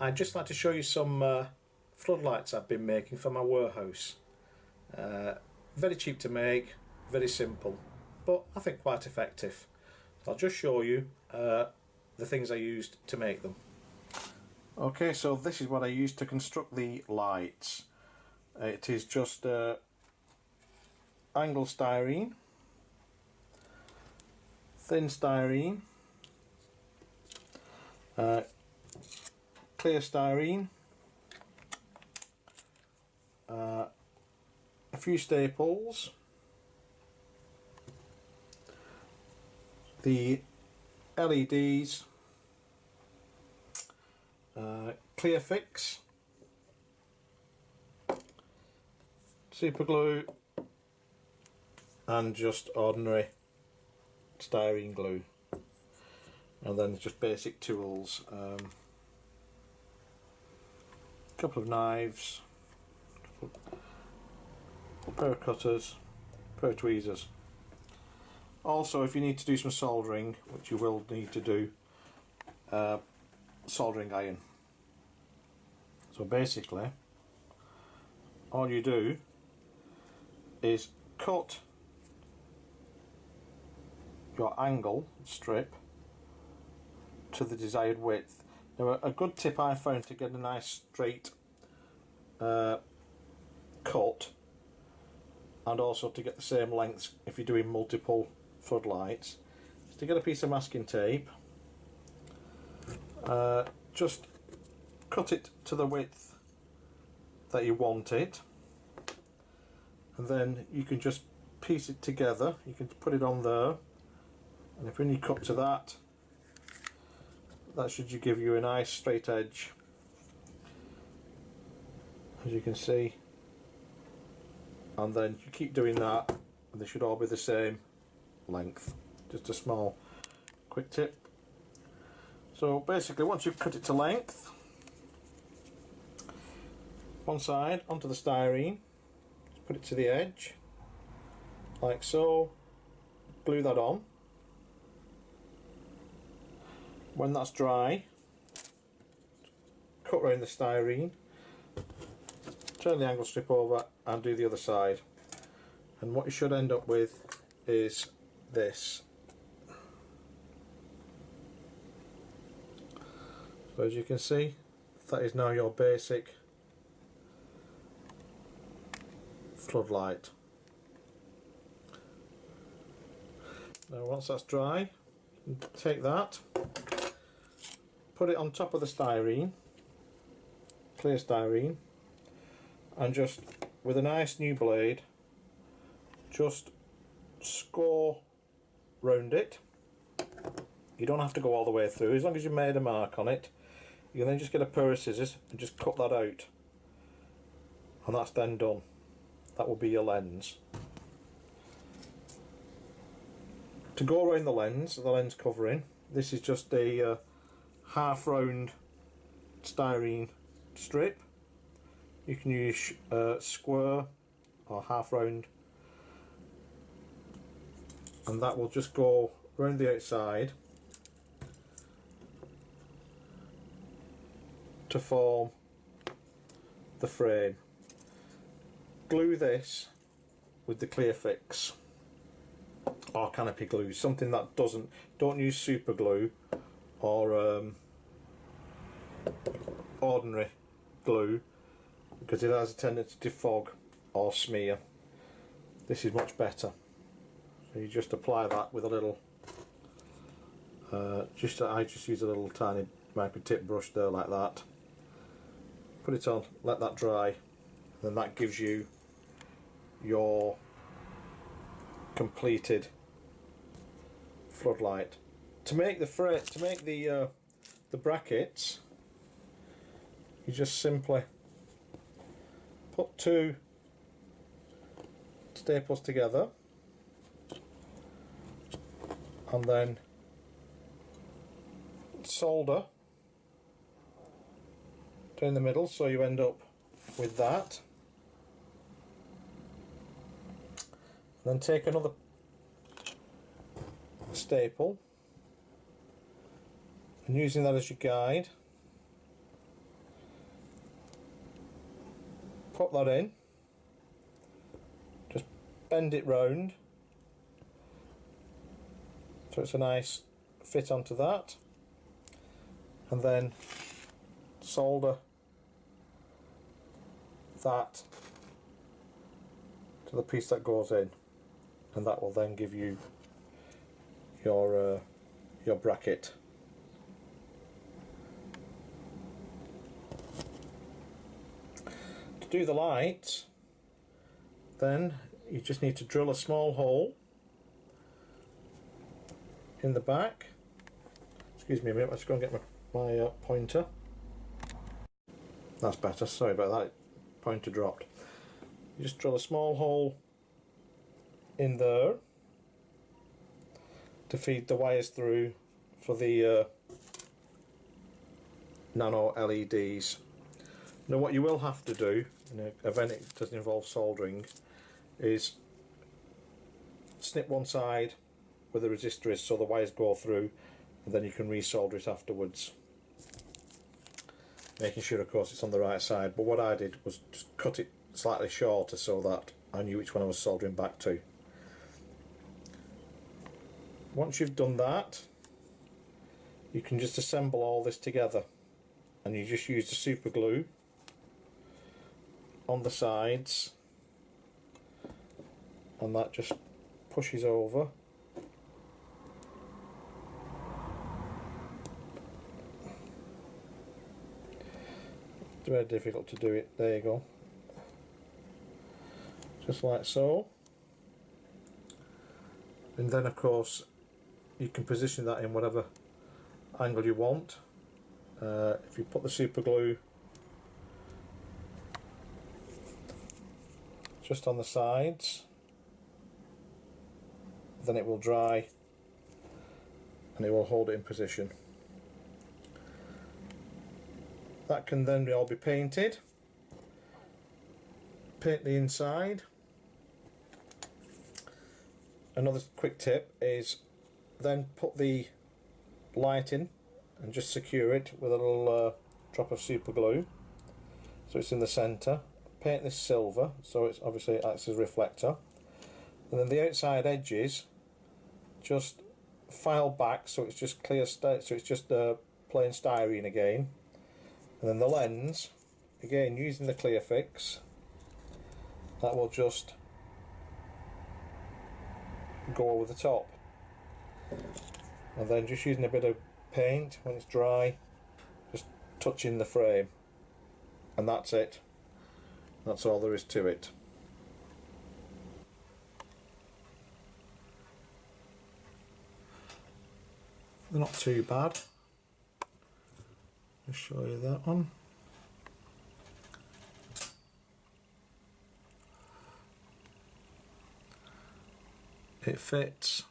I'd just like to show you some floodlights I've been making for my warehouse. Very cheap to make, very simple, but I think quite effective. So I'll just show you the things I used to make them. Okay, so this is what I used to construct the lights. It is just angle styrene, thin styrene, clear styrene, a few staples, the LEDs, clear fix, super glue, and just ordinary styrene glue, and then just basic tools, couple of knives, a pair of cutters, a pair of tweezers. Also, if you need to do some soldering, which you will need to do, soldering iron. So basically all you do is cut your angle strip to the desired width. Now, a good tip I found to get a nice straight cut, and also to get the same lengths if you're doing multiple floodlights, is to get a piece of masking tape, just cut it to the width that you want it, and then you can just piece it together. You can put it on there, and if when you cut to that should give you a nice straight edge, as you can see, and then you keep doing that and they should all be the same length. Just a small quick tip. So basically, once you've cut it to length, one side onto the styrene, just put it to the edge like so, glue that on. When that's dry, cut around the styrene, turn the angle strip over and do the other side, and what you should end up with is this. So as you can see, that is now your basic floodlight. Now once that's dry, you can take that, put it on top of the styrene, clear styrene, and just with a nice new blade just score round it. You don't have to go all the way through, as long as you made a mark on it. You can then just get a pair of scissors and just cut that out, and that's then done. That will be your lens. To go around the lens covering, this is just a half round styrene strip. You can use square or half round, and that will just go round the outside to form the frame. Glue this with the clear fix or canopy glue, something that don't use super glue or ordinary glue, because it has a tendency to fog or smear. This is much better. So you just apply that with a little, I just use a little tiny micro tip brush there like that. Put it on, let that dry, and then that gives you your completed floodlight. To make the brackets, you just simply put two staples together and then solder down the middle, so you end up with that. Then take another staple, and using that as your guide, put that in, just bend it round so it's a nice fit onto that, and then solder that to the piece that goes in, and that will then give you your bracket. To do the lights, then you just need to drill a small hole in the back. Excuse me a minute, let's go and get my pointer. That's better, sorry about that, pointer dropped. You just drill a small hole in there to feed the wires through for the nano LEDs. Now what you will have to do, in an event it doesn't involve soldering, is snip one side where the resistor is so the wires go through, and then you can resolder it afterwards, making sure of course it's on the right side. But what I did was just cut it slightly shorter so that I knew which one I was soldering back to. Once you've done that, you can just assemble all this together, and you just use the super glue on the sides, and that just pushes over. It's very difficult to do it. There you go. Just like so. And then of course you can position that in whatever angle you want. If you put the super glue just on the sides, then it will dry and it will hold it in position. That can then all be painted. Paint the inside. Another quick tip is then put the light in and just secure it with a little drop of super glue so it's in the centre. Paint this silver so it's obviously it acts as a reflector, and then the outside edges just file back so it's just clear, so it's just plain styrene again, and then the lens again using the clear fix, that will just go over the top, and then just using a bit of paint when it's dry, just touching the frame, and that's it. That's all there is to it. They're not too bad. I'll show you that one. It fits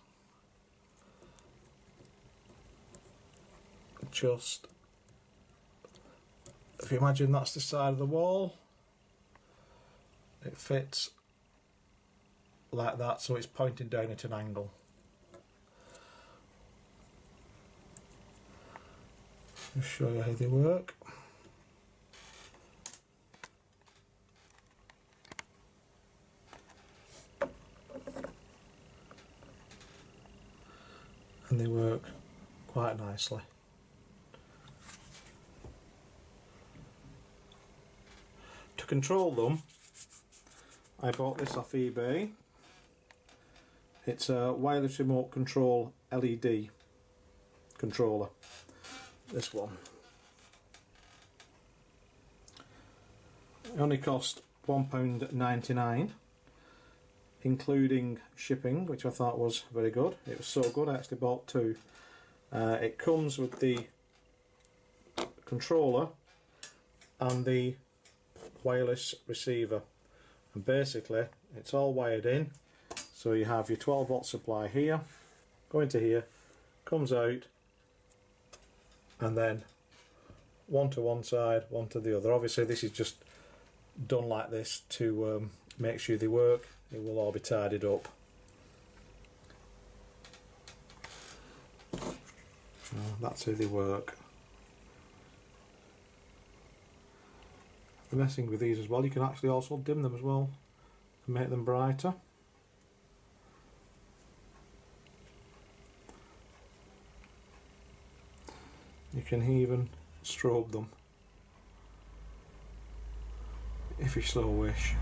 just, if you imagine that's the side of the wall, it fits like that so it's pointing down at an angle. I'll show you how they work. And they work quite nicely. To control them, I bought this off eBay. It's a wireless remote control LED controller. This one. It only cost £1.99, including shipping, which I thought was very good. It was so good I actually bought two. It comes with the controller and the wireless receiver, and basically it's all wired in, so you have your 12 volt supply here, going to here, comes out, and then one to one side, one to the other. Obviously this is just done like this to make sure they work. It will all be tidied up. That's how they work. messing with these as well, you can actually also dim them as well and make them brighter. You can even strobe them if you so wish.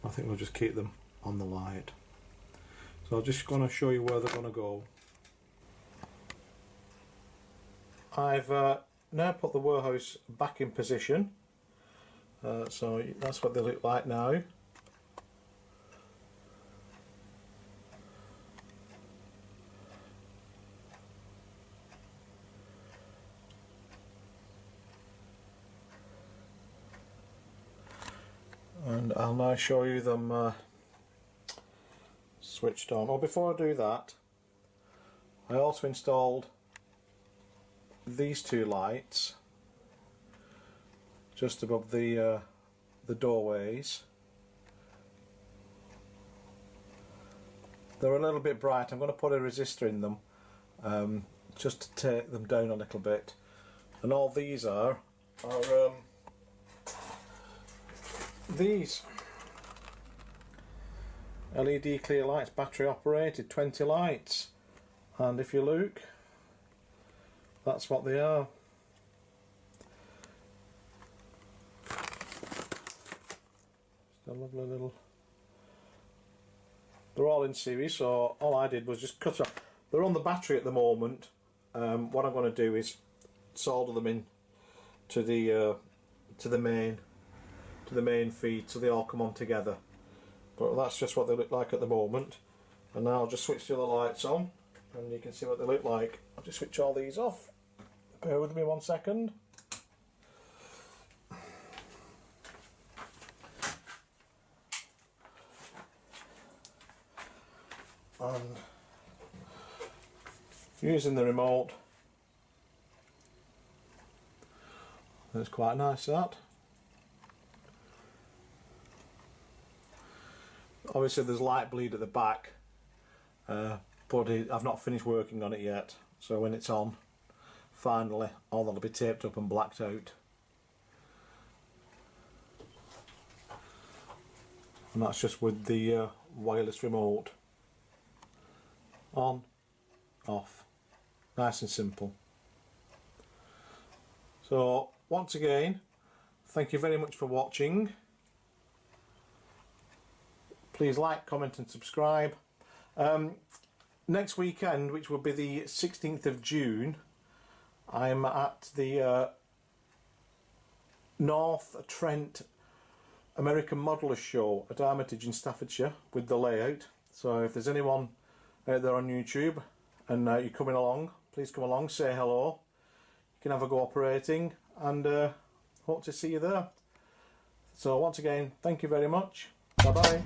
I think we'll just keep them on the light. So I'm just going to show you where they're going to go. I've now put the warehouse back in position, so that's what they look like now. And I'll now show you them switched on. Oh, before I do that, I also installed these two lights just above the doorways. They're a little bit bright. I'm going to put a resistor in them just to take them down a little bit. And all these are these LED clear lights, battery operated, 20 lights, and if you look, that's what they are. Just a lovely little. They're all in series, so all I did was just cut off. They're on the battery at the moment. What I'm going to do is solder them in to the main feed, so they all come on together. But that's just what they look like at the moment. And now I'll just switch the other lights on, and you can see what they look like. I'll just switch all these off. Bear with me 1 second. And using the remote, that's quite nice, that. Obviously there's light bleed at the back, but I've not finished working on it yet, so when it's on, finally all that'll be taped up and blacked out. And that's just with the wireless remote. On, off, nice and simple. So once again, thank you very much for watching. Please like, comment and subscribe. Next weekend, which will be the 16th of June, I'm at the North Trent American Modelers Show at Armitage in Staffordshire with the layout. So if there's anyone out there on YouTube and you're coming along, please come along, say hello. You can have a go operating, and hope to see you there. So once again, thank you very much. Bye bye.